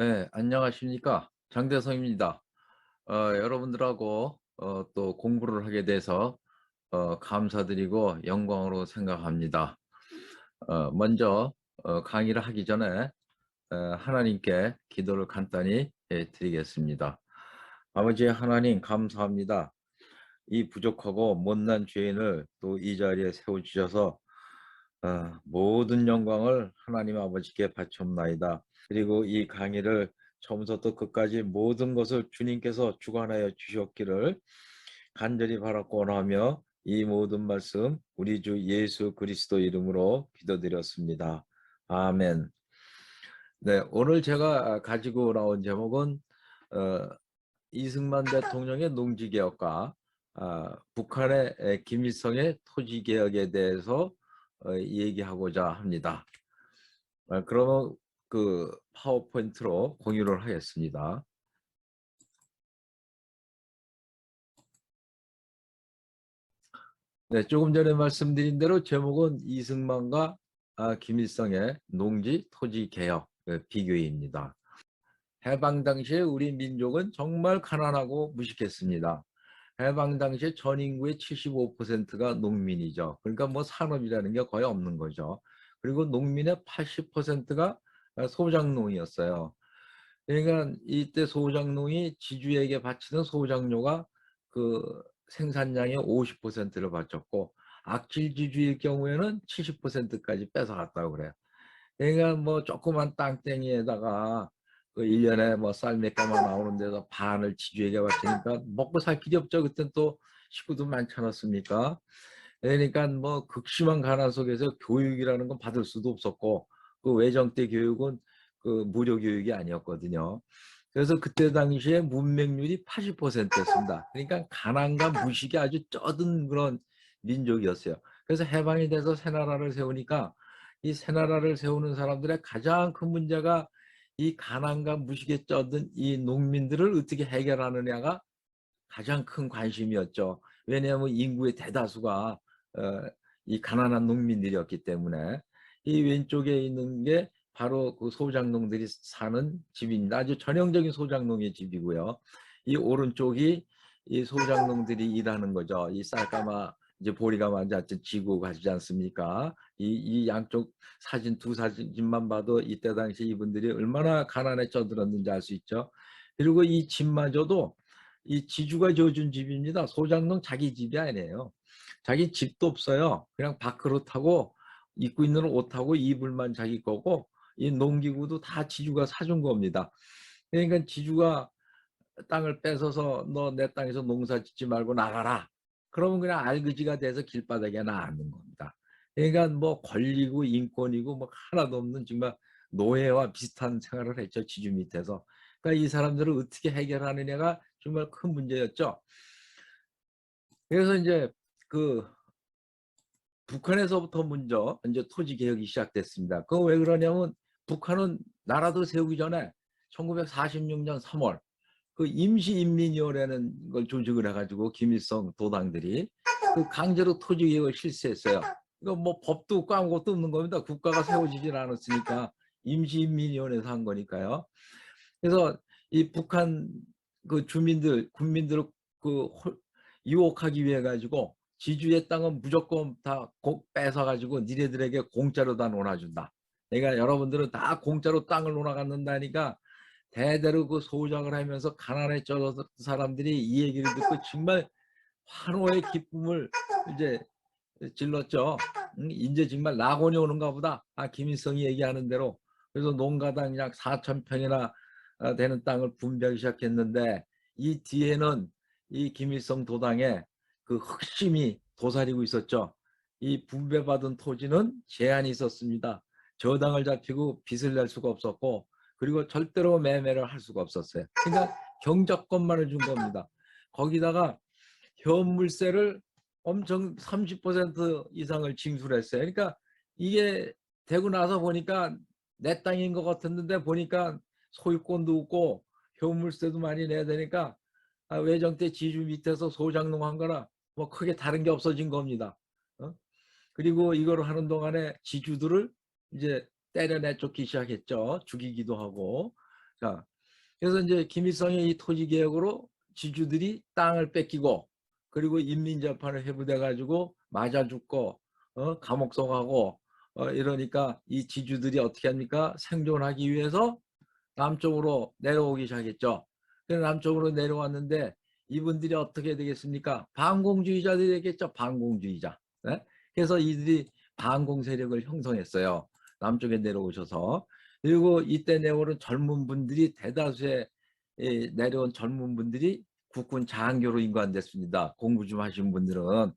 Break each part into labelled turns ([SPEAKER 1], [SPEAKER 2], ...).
[SPEAKER 1] 네, 안녕하십니까. 장대성입니다. 여러분들하고 또 공부를 하게 돼서 감사드리고 영광으로 생각합니다. 먼저 강의를 하기 전에 하나님께 기도를 간단히 드리겠습니다. 아버지 하나님 감사합니다. 이 부족하고 못난 죄인을 또 이 자리에 세워주셔서 모든 영광을 하나님 아버지께 바쳤나이다. 그리고 이 강의를 처음부터 끝까지 모든 것을 주님께서 주관하여 주셨기를 간절히 바라고 원하며 이 모든 말씀 우리 주 예수 그리스도 이름으로 기도드렸습니다. 아멘. 네, 오늘 제가 가지고 나온 제목은 어, 이승만 대통령의 농지개혁과 북한의 김일성의 토지개혁에 대해서 얘기하고자 합니다. 그러면 그 파워포인트로 공유를 하겠습니다. 네, 조금 전에 말씀드린 대로 제목은 이승만과 김일성의 농지 토지 개혁 비교입니다. 해방 당시에 우리 민족은 정말 가난하고 무식했습니다. 해방 당시에 전 인구의 75%가 농민이죠. 그러니까 뭐 산업이라는 게 거의 없는 거죠. 그리고 농민의 80%가 소작농이었어요. 그러니까 이때 소작농이 지주에게 바치는 소작료가 그 생산량의 50%를 바쳤고 악질 지주일 경우에는 70%까지 뺏어갔다고 그래요. 그러니까 뭐 조그만 땅덩이에다가 그 1년에 뭐 쌀 몇 개만 나오는 데서 반을 지주에게 바치니까 먹고 살 길이 없죠. 그땐 또 식구도 많지 않았습니까? 그러니까 뭐 극심한 가난 속에서 교육이라는 건 받을 수도 없었고 그 외정 때 교육은 그 무료 교육이 아니었거든요. 그래서 그때 당시에 문맹률이 80%였습니다. 그러니까 가난과 무식이 아주 쩌든 그런 민족이었어요. 그래서 해방이 돼서 새 나라를 세우니까 이 새 나라를 세우는 사람들의 가장 큰 문제가 이 가난과 무식에 쩌든 이 농민들을 어떻게 해결하느냐가 가장 큰 관심이었죠. 왜냐하면 인구의 대다수가 이 가난한 농민들이었기 때문에 이 왼쪽에 있는 게 바로 그 소작농들이 사는 집입니다. 아주 전형적인 소작농의 집이고요. 이 오른쪽이 이 소작농들이 일하는 거죠. 이 쌀가마 이제 보리가마 앉았지 지고 가지 않습니까? 이 양쪽 사진 두 사진만 봐도 이때 당시 이분들이 얼마나 가난에 쪄들었는지 알 수 있죠. 그리고 이 집마저도 이 지주가 지어준 집입니다. 소장농 자기 집이 아니에요. 자기 집도 없어요. 그냥 밥그릇 타고 입고 있는 옷하고 이불만 자기 거고 이 농기구도 다 지주가 사준 겁니다. 그러니까 지주가 땅을 뺏어서 너 내 땅에서 농사 짓지 말고 나가라. 그러면 그냥 알그지가 돼서 길바닥에 나앉는 겁니다. 그러니까 뭐 권리고 인권이고 뭐 하나도 없는 정말 노예와 비슷한 생활을 했죠. 지주 밑에서. 그러니까 이 사람들을 어떻게 해결하느냐가 정말 큰 문제였죠. 그래서 이제 그 북한에서부터 먼저 이제 토지 개혁이 시작됐습니다. 그거 왜 그러냐면 북한은 나라도 세우기 전에 1946년 3월 그 임시인민위원회라는 걸 조직을 해가지고 김일성 도당들이 그 강제로 토지 개혁을 실시했어요. 이거 뭐 법도 없고 아무것도 없는 겁니다. 국가가 세워지질 않았으니까 임시인민위원회에서 한 거니까요. 그래서 이 북한 그 주민들 군민들을 그 유혹하기 위해 가지고 지주의 땅은 무조건 다 뺏어 가지고 니네들에게 공짜로 다 놀아준다. 그러니까 여러분들은 다 공짜로 땅을 놀아갔는다니까 대대로 그 소작을 하면서 가난에 쩔어서 사람들이 이 얘기를 듣고 정말 환호의 기쁨을 이제 질렀죠. 이제 정말 낙원이 오는가 보다. 김일성이 얘기하는 대로. 그래서 농가당 약 4천 평이나 되는 땅을 분배하기 시작했는데 이 뒤에는 이 김일성 도당의 그 흑심이 도사리고 있었죠. 이 분배받은 토지는 제한이 있었습니다. 저당을 잡히고 빚을 낼 수가 없었고 그리고 절대로 매매를 할 수가 없었어요. 그러니까 경작권만을 준 겁니다. 거기다가 현물세를 엄청 30% 이상을 징수했어요. 그러니까 이게 되고 나서 보니까 내 땅인 것 같았는데 보니까 소유권도 없고 현물세도 많이 내야 되니까 외정 때 지주 밑에서 소장농 한 거나 뭐 크게 다른 게 없어진 겁니다. 그리고 이걸 하는 동안에 지주들을 이제 때려 내쫓기 시작했죠. 죽이기도 하고. 자, 그래서 이제 김일성의 이 토지 개혁으로 지주들이 땅을 뺏기고 그리고 인민재판을 회부돼 가지고 맞아 죽고 감옥 속하고 이러니까 이 지주들이 어떻게 합니까? 생존하기 위해서 남쪽으로 내려오기 시작했죠. 그래서 남쪽으로 내려왔는데 이분들이 어떻게 되겠습니까? 반공주의자들이 되겠죠. 반공주의자. 네? 그래서 이들이 반공 세력을 형성했어요. 남쪽에 내려오셔서. 그리고 이때 내려온 젊은 분들이 대다수의 내려온 젊은 분들이 국군 장교로 임관됐습니다. 공부 좀 하신 분들은.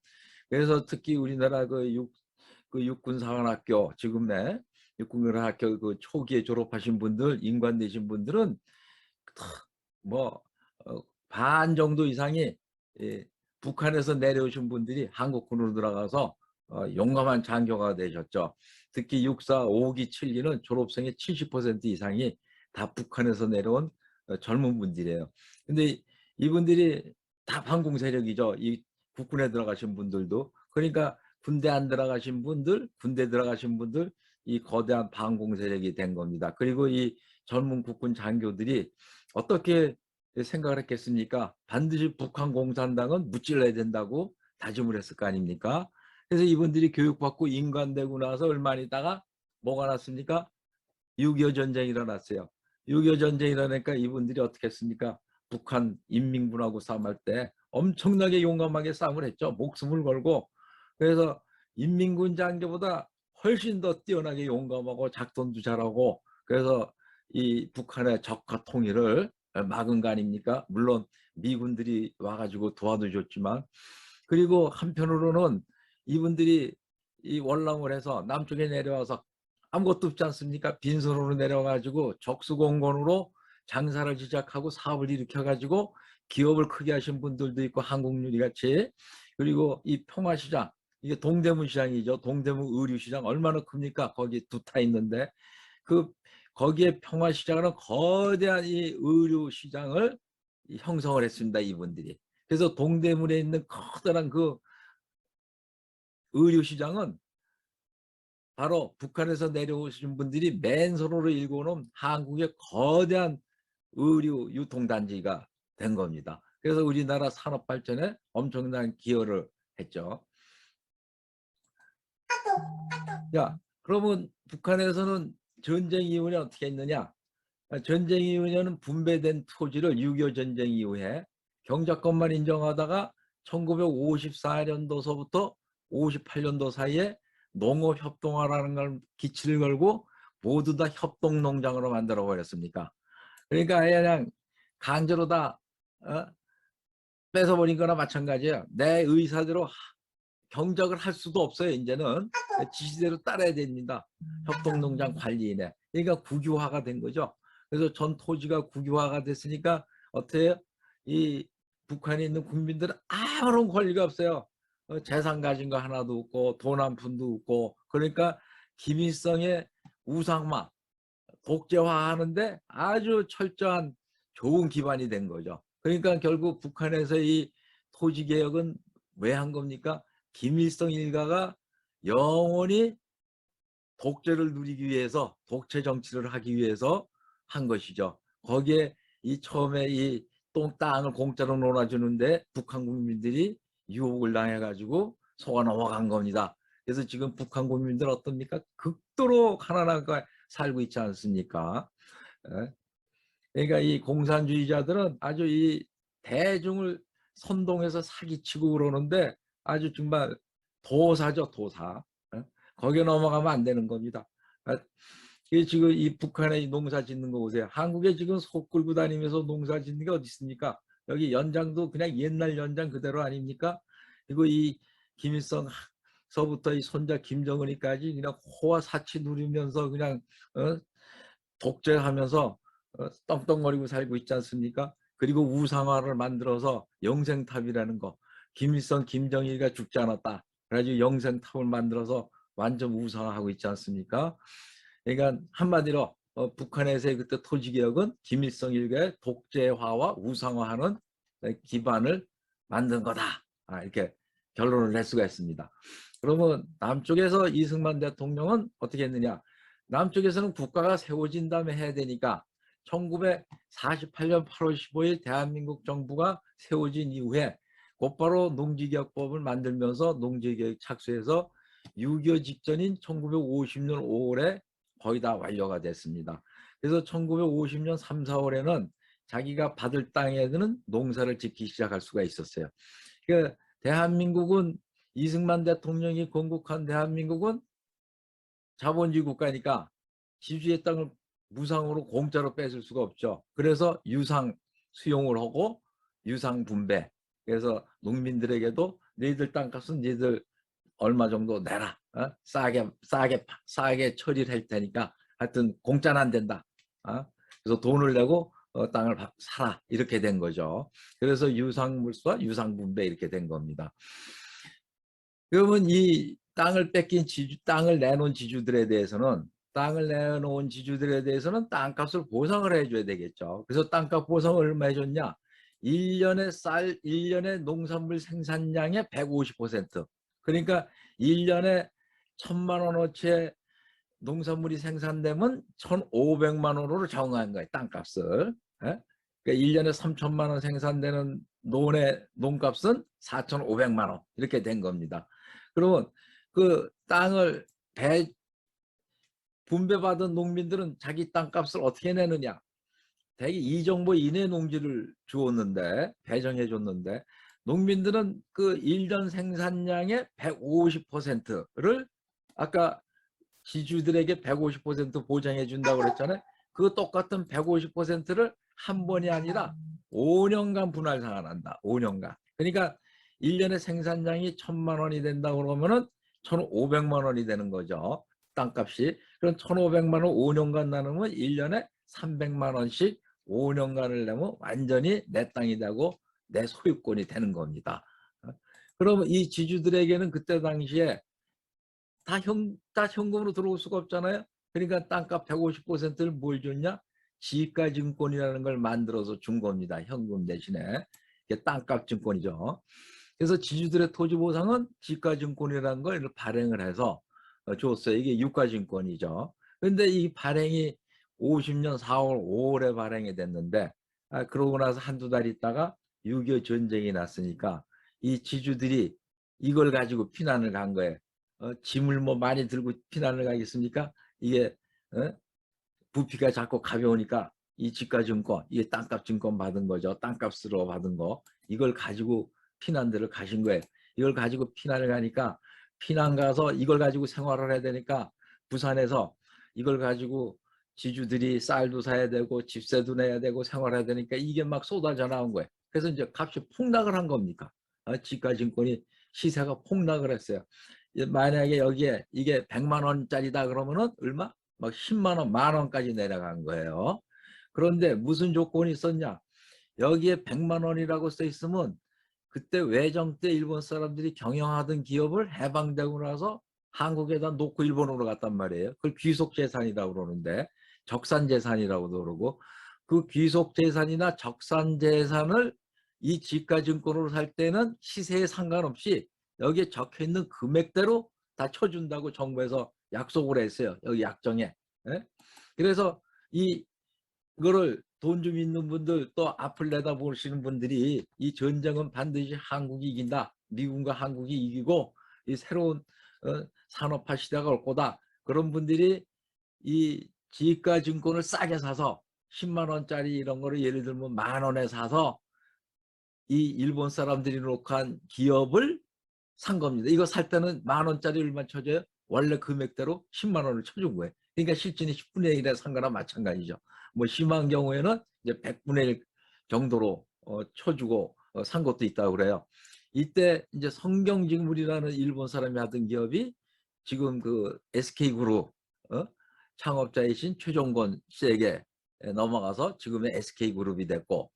[SPEAKER 1] 그래서 특히 우리나라 그 육군사관학교 지금의 육군사관학교 그 초기에 졸업하신 분들 임관되신 분들은 뭐반 정도 이상이 북한에서 내려오신 분들이 한국군으로 들어가서 용감한 장교가 되셨죠. 특히 6사 5기 7기는 졸업생의 70% 이상이 다 북한에서 내려온 젊은 분들이에요. 근데 이분들이 다 반공 세력이죠. 이 국군에 들어가신 분들도. 그러니까 군대 안 들어가신 분들, 군대 들어가신 분들, 이 거대한 반공 세력이 된 겁니다. 그리고 이 젊은 국군 장교들이 어떻게 생각을 했겠습니까? 반드시 북한 공산당은 무찔러야 된다고 다짐을 했을 거 아닙니까? 그래서 이분들이 교육받고 인관되고 나서 얼마 있다가 뭐가 났습니까? 6.25 전쟁이 일어났어요. 6.25 전쟁이 일어나니까 이분들이 어떻게 했습니까? 북한 인민군하고 싸움할 때 엄청나게 용감하게 싸움을 했죠. 목숨을 걸고. 그래서 인민군 장교보다 훨씬 더 뛰어나게 용감하고 작전도 잘하고 그래서 이 북한의 적화 통일을 막은 거 아닙니까? 물론 미군들이 와가지고 도와도 줬지만 그리고 한편으로는 이분들이 이 월남을 해서 남쪽에 내려와서 아무것도 없지 않습니까? 빈손으로 내려가지고 적수공곤으로 장사를 시작하고 사업을 일으켜가지고 기업을 크게 하신 분들도 있고 한국유리 같이 그리고 이 평화시장 이게 동대문 시장이죠. 동대문 의류시장 얼마나 큽니까? 거기 두타 있는데 그 거기에 평화시장은 거대한 이 의류시장을 형성을 했습니다. 이분들이. 그래서 동대문에 있는 커다란 그 의류시장은 바로 북한에서 내려오신 분들이 맨손으로 일궈놓은 한국의 거대한 의류 유통단지가 된 겁니다. 그래서 우리나라 산업 발전에 엄청난 기여를 했죠. 야, 그러면 북한에서는 전쟁 이후에 어떻게 했느냐? 전쟁 이후에는 분배된 토지를 6.25 전쟁 이후에 경작권만 인정하다가 1954년도서부터 58년도 사이에 농업협동화라는 걸 기치를 걸고 모두 다 협동농장으로 만들어 버렸습니까? 그러니까 그냥 강제로 다 뺏어버린 거나 마찬가지예요. 내 의사대로 경작을 할 수도 없어요. 이제는 지시대로 따라야 됩니다. 협동농장 관리인에. 그러니까 국유화가 된 거죠. 그래서 전 토지가 국유화가 됐으니까 어때요? 이 북한에 있는 국민들은 아무런 권리가 없어요. 재산 가진 거 하나도 없고 돈 한 푼도 없고 그러니까 김일성의 우상화, 독재화하는데 아주 철저한 좋은 기반이 된 거죠. 그러니까 결국 북한에서 이 토지개혁은 왜 한 겁니까? 김일성 일가가 영원히 독재를 누리기 위해서 독재 정치를 하기 위해서 한 것이죠. 거기에 이 처음에 이 땅을 공짜로 놀아주는데 북한 국민들이 유혹을 당해가지고 속아 넘어간 겁니다. 그래서 지금 북한 국민들 어떻습니까? 극도로 가난하게 살고 있지 않습니까? 그러니까 이 공산주의자들은 아주 이 대중을 선동해서 사기치고 그러는데 아주 정말 도사죠, 도사. 거기에 넘어가면 안 되는 겁니다. 지금 이 북한에 농사 짓는 거 보세요. 한국에 지금 소 끌고 다니면서 농사 짓는 게 어디 있습니까? 여기 연장도 그냥 옛날 연장 그대로 아닙니까? 그리고 이 김일성서부터 이 손자 김정은이까지 그냥 호화 사치 누리면서 그냥 독재하면서 떵떵거리고 살고 있지 않습니까? 그리고 우상화를 만들어서 영생탑이라는 거. 김일성, 김정일가 죽지 않았다. 그래가지고 영생탑을 만들어서 완전 우상화하고 있지 않습니까? 그러니까 한마디로 북한에서의 그때 토지개혁은 김일성 일가의 독재화와 우상화하는 기반을 만든 거다. 이렇게 결론을 낼 수가 있습니다. 그러면 남쪽에서 이승만 대통령은 어떻게 했느냐? 남쪽에서는 국가가 세워진 다음에 해야 되니까 1948년 8월 15일 대한민국 정부가 세워진 이후에 곧바로 농지개혁법을 만들면서 농지개혁 착수해서 6.25 직전인 1950년 5월에 거의 다 완료가 됐습니다. 그래서 1950년 3, 4월에는 자기가 받을 땅에는 농사를 짓기 시작할 수가 있었어요. 그 대한민국은 이승만 대통령이 건국한 대한민국은 자본주의 국가니까 지주의 땅을 무상으로 공짜로 뺏을 수가 없죠. 그래서 유상 수용을 하고 유상 분배. 그래서 농민들에게도 너희들 땅값은 너희들 얼마 정도 내라. 싸게 처리를 할 테니까 하여튼 공짜는 안 된다. 그래서 돈을 내고 땅을 사라. 이렇게 된 거죠. 그래서 유상물수와 유상분배 이렇게 된 겁니다. 그러면 이 땅을 뺏긴 땅을 내놓은 지주들에 대해서는 땅값을 보상을 해줘야 되겠죠. 그래서 땅값 보상을 얼마 해줬냐? 1년에 농산물 생산량의 150%. 그러니까 1년에 1,000만 원어치의 농산물이 생산되면 1,500만 원으로 정한 거예요. 땅값을. 그러니까 1년에 3,000만 원 생산되는 농값은 4,500만 원 이렇게 된 겁니다. 그러면 그 땅을 분배받은 농민들은 자기 땅값을 어떻게 내느냐? 대개 이정보 이내 농지를 주었는데 배정해 줬는데 농민들은 그 1년 생산량의 150%를 아까 지주들에게 150% 보장해 준다고 그랬잖아요. 그 똑같은 150%를 한 번이 아니라 5년간 분할 상환한다. 5년간. 그러니까 1년에 생산량이 1,000만 원이 된다고 그러면은 1,500만 원이 되는 거죠. 땅값이. 그럼 1,500만 원 5년간 나누면 1년에 300만 원씩 5년간을 내면 완전히 내 땅이 되고 내 소유권이 되는 겁니다. 그러면 이 지주들에게는 그때 당시에 다 현금으로 들어올 수가 없잖아요. 그러니까 땅값 150%를 뭘 줬냐? 지가증권이라는 걸 만들어서 준 겁니다. 현금 대신에. 이게 땅값 증권이죠. 그래서 지주들의 토지보상은 지가증권이라는 걸 발행을 해서 줬어요. 이게 유가증권이죠. 그런데 이 발행이 50년 4월 5월에 발행이 됐는데 그러고 나서 한두 달 있다가 6.25 전쟁이 났으니까 이 지주들이 이걸 가지고 피난을 간 거예요. 짐을 뭐 많이 들고 피난을 가겠습니까? 이게 부피가 자꾸 가벼우니까 이 지가증권, 이게 땅값 증권 받은 거죠. 땅값으로 받은 거. 이걸 가지고 피난들을 가신 거예요. 이걸 가지고 피난을 가니까 피난 가서 이걸 가지고 생활을 해야 되니까 부산에서 이걸 가지고 지주들이 쌀도 사야 되고 집세도 내야 되고 생활해야 되니까 이게 막 쏟아져 나온 거예요. 그래서 이제 값이 폭락을 한 겁니까? 지가증권이 시세가 폭락을 했어요. 만약에 여기에 이게 100만 원짜리다 그러면은 얼마? 막 10만 원, 만 원까지 내려간 거예요. 그런데 무슨 조건이 있었냐? 여기에 100만 원이라고 써 있으면 그때 외정 때 일본 사람들이 경영하던 기업을 해방되고 나서 한국에다 놓고 일본으로 갔단 말이에요. 그걸 귀속재산이라고 그러는데 적산재산이라고도 그러고 그 귀속재산이나 적산재산을 이 지가증권으로 살 때는 시세에 상관없이 여기에 적혀있는 금액대로 다 쳐준다고 정부에서 약속을 했어요. 여기 약정에. 예? 그래서 이거를 돈 좀 있는 분들 또 앞을 내다보시는 분들이 이 전쟁은 반드시 한국이 이긴다. 미국과 한국이 이기고 이 새로운 산업화 시대가 올 거다. 그런 분들이 이 지가증권을 싸게 사서 10만 원짜리 이런 거를 예를 들면 만 원에 사서 이 일본 사람들이 놓고 기업을 산 겁니다. 이거 살 때는 만 원짜리 얼마 쳐줘요? 원래 금액대로 10만 원을 쳐준 거예요. 그러니까 실질이 10분의 1에 산 거나 마찬가지죠. 뭐 심한 경우에는 이제 100분의 1 정도로 쳐주고 산 것도 있다고 그래요. 이때 이제 성경직물이라는 일본 사람이 하던 기업이 지금 그 SK그룹 창업자이신 최종건 씨에게 넘어가서 지금의 SK그룹이 됐고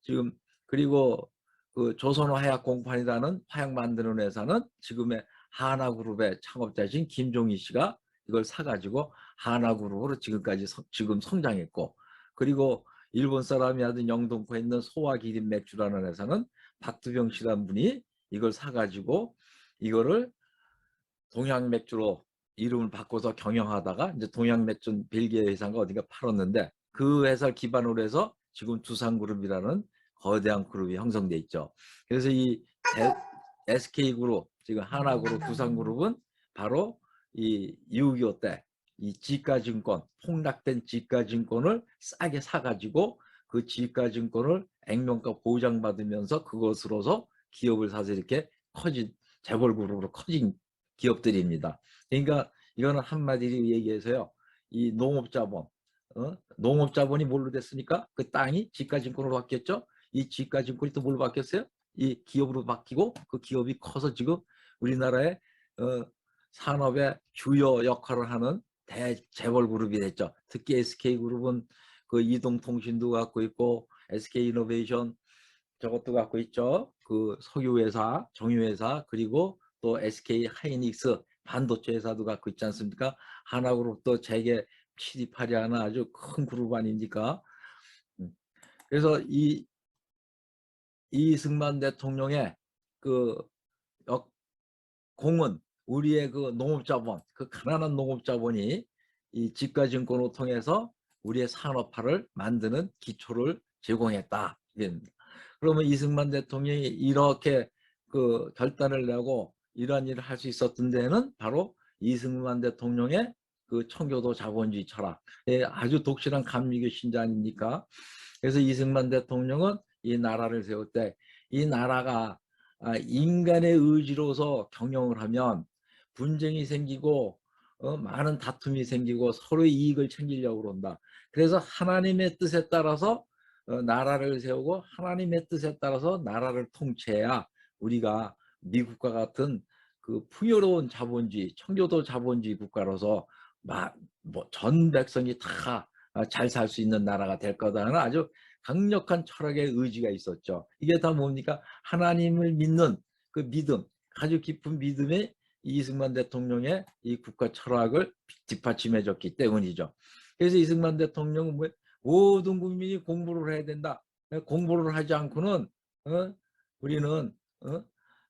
[SPEAKER 1] 지금 그리고 그 조선화약 공판이라는 화약 만드는 회사는 지금의 하나그룹의 창업자이신 김종희 씨가 이걸 사가지고 하나그룹으로 지금까지 지금 성장했고 그리고 일본 사람이 하던 영등포에 있는 소화기린 맥주라는 회사는 박두병 씨라는 분이 이걸 사가지고 이거를 동양맥주로 이름을 바꿔서 경영하다가 이제 동양맥주 벨기에 회사가 어디가 팔았는데 그 회사를 기반으로 해서 지금 두산그룹이라는 거대한 그룹이 형성돼 있죠. 그래서 이 SK그룹, 지금 하나그룹, 두산그룹은 바로 이 6.25 때 이 지가증권, 폭락된 지가증권을 싸게 사가지고 그 지가증권을 액면가 보장받으면서 그것으로서 기업을 사서 이렇게 커진 재벌그룹으로 커진 기업들입니다. 그러니까 이거는 한마디로 얘기해서요, 이 농업자본, 농업자본이 뭘로 됐습니까? 그 땅이 지가증권으로 바뀌었죠. 이 지가증권이 또 뭘로 바뀌었어요? 이 기업으로 바뀌고 그 기업이 커서 지금 우리나라의 산업의 주요 역할을 하는 대재벌 그룹이 됐죠. 특히 SK그룹은 그 이동통신도 갖고 있고 SK이노베이션 저것도 갖고 있죠. 그 석유회사, 정유회사, 그리고 또 SK하이닉스 반도체 회사도 갖고 있지 않습니까? 하나그룹도 재계 7위 8위 하는 아주 큰 그룹 아닙니까? 그래서 이승만 대통령의 그 공은 우리의 그 농업자본, 그 가난한 농업자본이 이 지가증권을 통해서 우리의 산업화를 만드는 기초를 제공했다. 그러면 이승만 대통령이 이렇게 그 결단을 내고 이러한 일을 할 수 있었던 데는 바로 이승만 대통령의 그 청교도 자본주의 철학, 아주 독실한 감리교 신자 아닙니까? 그래서 이승만 대통령은 이 나라를 세울 때 이 나라가 인간의 의지로서 경영을 하면 분쟁이 생기고 많은 다툼이 생기고 서로의 이익을 챙기려고 그런다. 그래서 하나님의 뜻에 따라서 나라를 세우고 하나님의 뜻에 따라서 나라를 통치해야 우리가 미국과 같은 그 풍요로운 자본주의, 청교도 자본주의 국가로서 전 백성이 다 잘 살 수 있는 나라가 될 거다는 아주 강력한 철학의 의지가 있었죠. 이게 다 뭡니까? 하나님을 믿는 그 믿음, 아주 깊은 믿음이 이승만 대통령의 이 국가 철학을 뒷받침해줬기 때문이죠. 그래서 이승만 대통령은 모든 국민이 공부를 해야 된다. 공부를 하지 않고는 우리는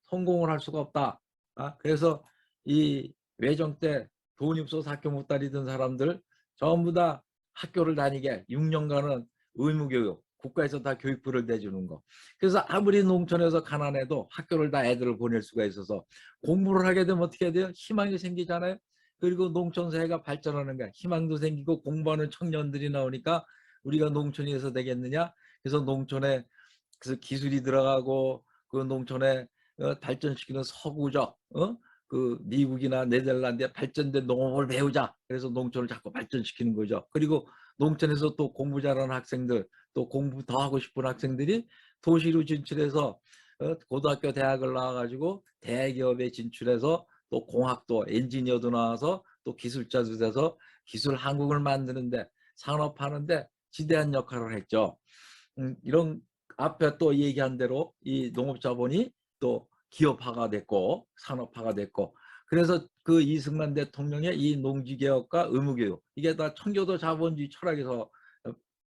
[SPEAKER 1] 성공을 할 수가 없다. 그래서 이 외정 때 돈이 없어서 학교 못 다니던 사람들 전부 다 학교를 다니게 6년간은 의무교육, 국가에서 다 교육부를 내주는 거. 그래서 아무리 농촌에서 가난해도 학교를 다 애들을 보낼 수가 있어서 공부를 하게 되면 어떻게 돼요? 희망이 생기잖아요. 그리고 농촌 사회가 발전하는 거야. 희망도 생기고 공부하는 청년들이 나오니까 우리가 농촌에서 되겠느냐? 그래서 농촌에 그래서 기술이 들어가고 그 농촌에 발전시키는 서구적 그 미국이나 네덜란드에 발전된 농업을 배우자. 그래서 농촌을 자꾸 발전시키는 거죠. 그리고 농촌에서 또 공부 잘하는 학생들, 또 공부 더 하고 싶은 학생들이 도시로 진출해서 고등학교 대학을 나와가지고 대기업에 진출해서 또 공학도 엔지니어도 나와서 또 기술자도 돼서 기술 한국을 만드는데 산업하는데 지대한 역할을 했죠. 이런 앞에 또 얘기한 대로 이 농업자본이 또 기업화가 됐고 산업화가 됐고, 그래서 그 이승만 대통령의 이 농지개혁과 의무교육, 이게 다 청교도 자본주의 철학에서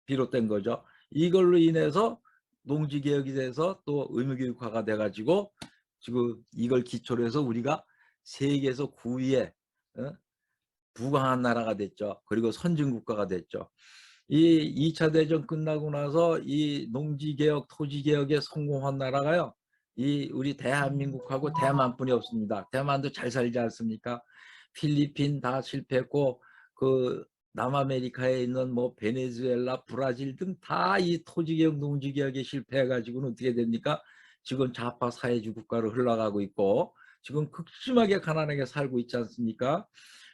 [SPEAKER 1] 비롯된 거죠. 이걸로 인해서 농지개혁이 돼서 또 의무교육화가 돼가지고 지금 이걸 기초로 해서 우리가 세계에서 9위에 부강한 나라가 됐죠. 그리고 선진국가가 됐죠. 이 2차 대전 끝나고 나서 이 농지개혁, 토지개혁에 성공한 나라가요, 이 우리 대한민국하고 대만뿐이 없습니다. 대만도 잘 살지 않습니까? 필리핀 다 실패했고 그 남아메리카에 있는 뭐 베네수엘라, 브라질 등 다 이 토지개혁, 농지개혁에 실패해가지고는 어떻게 됩니까? 지금 좌파 사회주의 국가로 흘러가고 있고 지금 극심하게 가난하게 살고 있지 않습니까?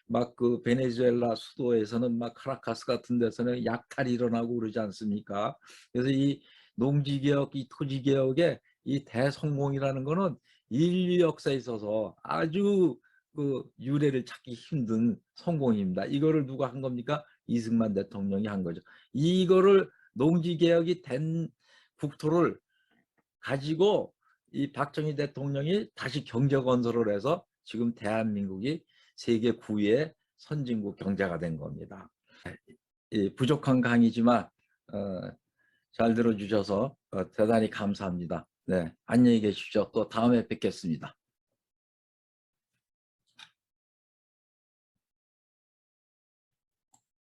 [SPEAKER 1] 막 그 베네수엘라 수도에서는 막 카라카스 같은 데서는 약탈이 일어나고 그러지 않습니까? 그래서 이 농지개혁, 이 토지개혁의 이 대성공이라는 거는 인류 역사에 있어서 아주 그 유례를 찾기 힘든 성공입니다. 이거를 누가 한 겁니까? 이승만 대통령이 한 거죠. 이거를 농지개혁이 된 국토를 가지고 이 박정희 대통령이 다시 경제 건설을 해서 지금 대한민국이 세계 9위의 선진국 경제가 된 겁니다. 부족한 강의지만 잘 들어주셔서 대단히 감사합니다. 네, 안녕히 계십시오. 또 다음에 뵙겠습니다.